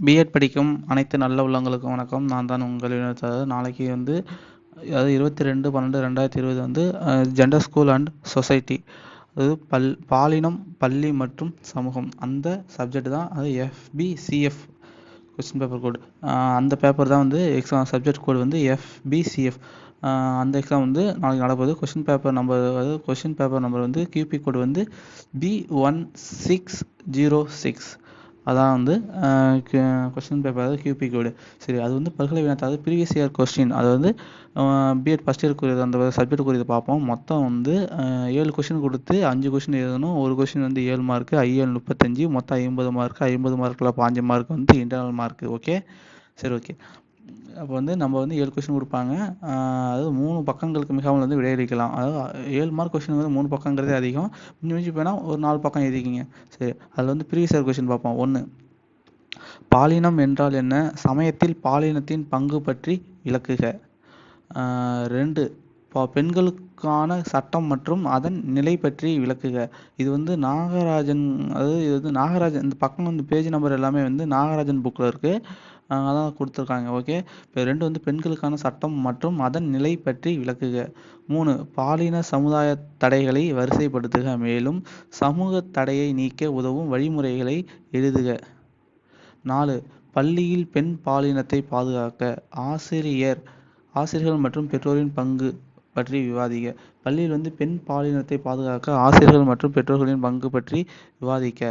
BEd படிக்கும் அனைத்து நல்ல உள்ளங்களுக்கும் வணக்கம். நான் தான் உங்கள் இணையதள நாளைக்கு வந்து அதாவது 22/12/2020 வந்து ஜெண்டர் ஸ்கூல் அண்ட் சொசைட்டி, அதாவது பாலினம், பள்ளி மற்றும் சமூகம், அந்த சப்ஜெக்ட் தான். அது FBCF கொஸ்டின் பேப்பர் கோடு. அந்த பேப்பர் தான் வந்து எக்ஸாம் சப்ஜெக்ட் கோடு வந்து FBCF. அந்த எக்ஸாம் வந்து நாளைக்கு நடப்போகுது. கொஸ்டின் பேப்பர் நம்பர் வந்து QP கோடு வந்து B1606. அதான் வந்து கொஸ்டின் பேப்பர், அதாவது QP கோடு. சரி, அது வந்து பல்கலை வினாத்தாவது ப்ரீவியஸ் இயர் கொஸ்டின். அது வந்து பிஎட் ஃபஸ்ட் இயருக்குரியது, அந்த சப்ஜெக்ட் குறித்து பார்ப்போம். மொத்தம் வந்து 7 கொஸ்டின் கொடுத்து 5 கொஸ்டின் எழுதணும். ஒரு கொஸ்டின் வந்து 7 மார்க்கு, IL 35, மொத்தம் 50 மார்க்கு. 50 மார்க்கில் 5 மார்க் வந்து இன்டர்னல் மார்க்கு. ஓகே, சரி, ஓகே. அப்போ வந்து நம்ம வந்து 7 கொஸ்டின் கொடுப்பாங்க. அதாவது 3 பக்கங்களுக்கு மிகாமல் வந்து விடையளிக்கலாம். அதாவது 7 மார்க் கொஸ்டின் வந்து 3 பக்கங்கிறதே அதிகம். மிஞ்சி போனால் ஒரு 4 பக்கம் எழுதிக்கிங்க. சரி, அதில் வந்து ப்ரீவியஸ் இயர் கொஸ்டின் பார்ப்போம். 1, பாலினம் என்றால் என்ன? சமயத்தில் பாலினத்தின் பங்கு பற்றி விளக்குக. 2, பெண்களுக்கான சட்டம் மற்றும் அதன் நிலை பற்றி விளக்குக. இது வந்து நாகராஜன், அதாவது இது வந்து நாகராஜன், இந்த பக்கம் வந்து பேஜ் நம்பர் எல்லாமே வந்து நாகராஜன் புக்கில் இருக்குது, அதான் கொடுத்துருக்காங்க. ஓகே, இப்போ 2 வந்து பெண்களுக்கான சட்டம் மற்றும் அதன் நிலை பற்றி விளக்குக. 3, பாலின சமுதாய தடைகளை வரிசைப்படுத்துக. மேலும் சமூக தடையை நீக்க உதவும் வழிமுறைகளை எழுதுக. 4, பள்ளியில் பெண் பாலினத்தை பாதுகாக்க ஆசிரியர்கள் மற்றும் பெற்றோரின் பங்கு பற்றி விவாதிக்க. பள்ளியில் வந்து பெண் பாலினத்தை பாதுகாக்க ஆசிரியர்கள் மற்றும் பெற்றோர்களின் பங்கு பற்றி விவாதிக்க.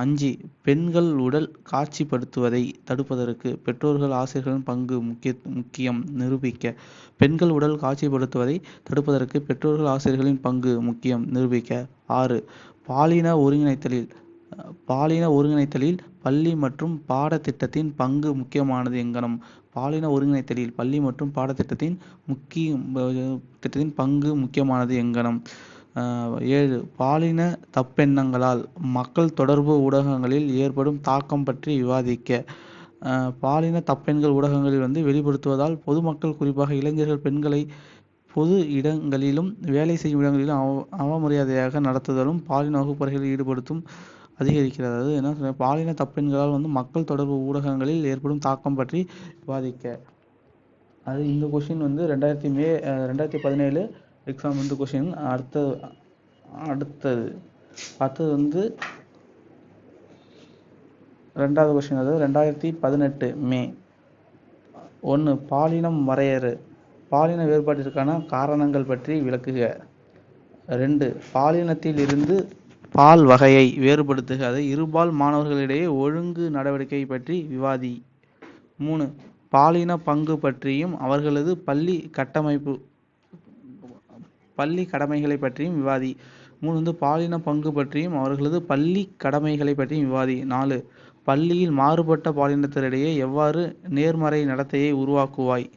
5, பெண்கள் உடல் காட்சிப்படுத்துவதை தடுப்பதற்கு பெற்றோர்கள் ஆசிரியர்களின் பங்கு முக்கியம் நிரூபிக்க. பெண்கள் உடல் காட்சிப்படுத்துவதை தடுப்பதற்கு பெற்றோர்கள் ஆசிரியர்களின் பங்கு முக்கியம் நிரூபிக்க. 6, பாலின ஒருங்கிணைத்தலில் பள்ளி மற்றும் பாடத்திட்டத்தின் பங்கு முக்கியமானது எங்கனம். பாலின ஒருங்கிணைத்தலில் பள்ளி மற்றும் பாடத்திட்டத்தின் பங்கு முக்கியமானது எங்கனம். 7, பாலின தப்பெண்ணங்களால் மக்கள் தொடர்பு ஊடகங்களில் ஏற்படும் தாக்கம் பற்றி விவாதிக்க. பாலின தப்பெண்கள் ஊடகங்களில் வந்து வெளிப்படுத்துவதால் பொதுமக்கள், குறிப்பாக இளைஞர்கள், பெண்களை பொது இடங்களிலும் வேலை செய்யும் இடங்களிலும் அவமரியாதையாக நடத்துதலும் பாலின வகுப்பறைகளில் ஈடுபடுத்தும் அதிகரிக்கிறது. அது என்ன, பாலின தப்பெண்களால் வந்து மக்கள் தொடர்பு ஊடகங்களில் ஏற்படும் தாக்கம் பற்றி விவாதிக்க. அது இந்த கொஸ்டின் வந்து 2017 எக்ஸாம் வந்து கொஸ்டின். அடுத்தது வந்து 2வது கொஸ்டின், அதாவது 2018 மே. 1, பாலினம் வரையறு. பாலின வேறுபாட்டிற்கான காரணங்கள் பற்றி விளக்குக. 2, பாலினத்தில் இருந்து பால் வகையை வேறுபடுத்துக. அது இருபால் மாணவர்களிடையே ஒழுங்கு நடவடிக்கை பற்றி விவாதி. 3, பாலின பங்கு பற்றியும் அவர்களது பள்ளி கடமைகளை பற்றியும் விவாதி. 3 வந்து பாலின பங்கு பற்றியும் அவர்களது பள்ளி கடமைகளை பற்றியும் விவாதி. 4, பள்ளியில் மாறுபட்ட பாலினத்தினரிடையே எவ்வாறு நேர்மறை நடத்தையை உருவாக்குவாய்.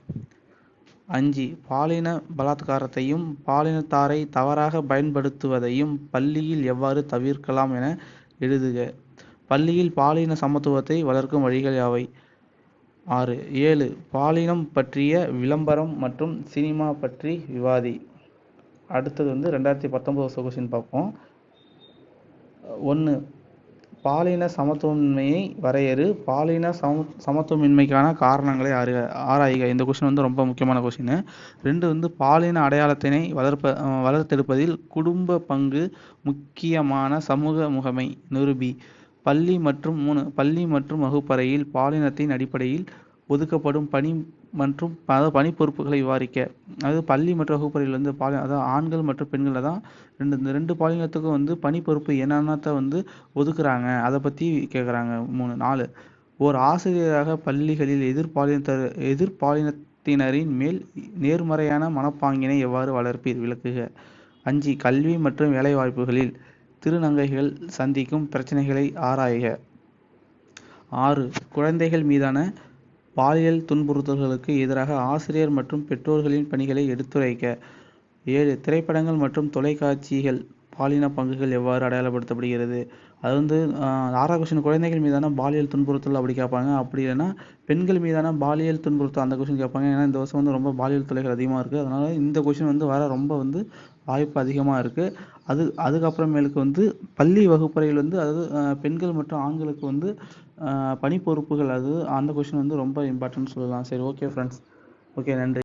5, பாலின பலாத்காரத்தையும் பாலினத்தாரை தவறாக பயன்படுத்துவதையும் பள்ளியில் எவ்வாறு தவிர்க்கலாம் என எழுதுக. பள்ளியில் பாலின சமத்துவத்தை வளர்க்கும் வழிகள் யாவை. 6, 7, பாலினம் பற்றிய விளம்பரம் மற்றும் சினிமா பற்றி விவாதி. அடுத்தது வந்து 2019 கொஸ்டின் பார்ப்போம். 1, பாலின சமத்துவமின்மையை வரையறு. பாலின சமத்துவமின்மைக்கான காரணங்களை ஆராய்க. இந்த கொஸ்டின் வந்து ரொம்ப முக்கியமான கொஸ்டின். 2 வந்து பாலின அடையாளத்தினை வளர்த்தெடுப்பதில் குடும்ப பங்கு முக்கியமான சமூக முகமை நிரூபி. 3, பள்ளி மற்றும் வகுப்பறையில் பாலினத்தின் அடிப்படையில் ஒதுக்கப்படும் பணி பொறுப்புகளை விவரிக்க. அதாவது பள்ளி மற்றும் வகுப்பறையில் வந்து அதாவது ஆண்கள் மற்றும் பெண்கள் தான் இந்த 2 பாலினத்துக்கும் வந்து பணி பொறுப்பு என்னென்னத்தை வந்து ஒதுக்குறாங்க, அதை பற்றி கேட்குறாங்க. 4, ஓர் ஆசிரியராக பள்ளிகளில் எதிர்பாலினத்தினரின் மேல் நேர்மறையான மனப்பாங்கினை எவ்வாறு வளர்ப்பீர், விளக்குக. 5, கல்வி மற்றும் வேலைவாய்ப்புகளில் திருநங்கைகள் சந்திக்கும் பிரச்சனைகளை ஆராய்க. 6, குழந்தைகள் மீதான பாலியல் துன்புறுத்தல்களுக்கு எதிராக ஆசிரியர் மற்றும் பெற்றோர்களின் பணிகளை எடுத்துரைக்க. 7, திரைப்படங்கள் மற்றும் தொலைக்காட்சிகள் பாலின பங்குகள் எவ்வாறு அடையாளப்படுத்தப்படுகிறது. அது வந்து 6வது கொஸ்டின் குழந்தைகள் மீதான பாலியல் துன்புறுத்தல் அப்படி கேட்பாங்க. அப்படி இல்லைன்னா பெண்கள் மீதான பாலியல் துன்புறுத்தல் அந்த கொஸ்டின் கேட்பாங்க. ஏன்னா இந்த வருஷம் வந்து ரொம்ப பாலியல் தொல்லைகள் அதிகமாக இருக்குது. அதனால் இந்த கொஸ்டின் வந்து ரொம்ப வந்து வாய்ப்பு அதிகமாக இருக்குது. அதுக்கப்புறமேலுக்கு வந்து பள்ளி வகுப்பறையில் வந்து அதாவது பெண்கள் மற்றும் ஆண்களுக்கு வந்து பணி பொறுப்புகள், அது அந்த கொஷின் வந்து ரொம்ப இம்பார்ட்டன்ட் சொல்லலாம். சரி, ஓகே ஃப்ரெண்ட்ஸ். ஓகே, நன்றி.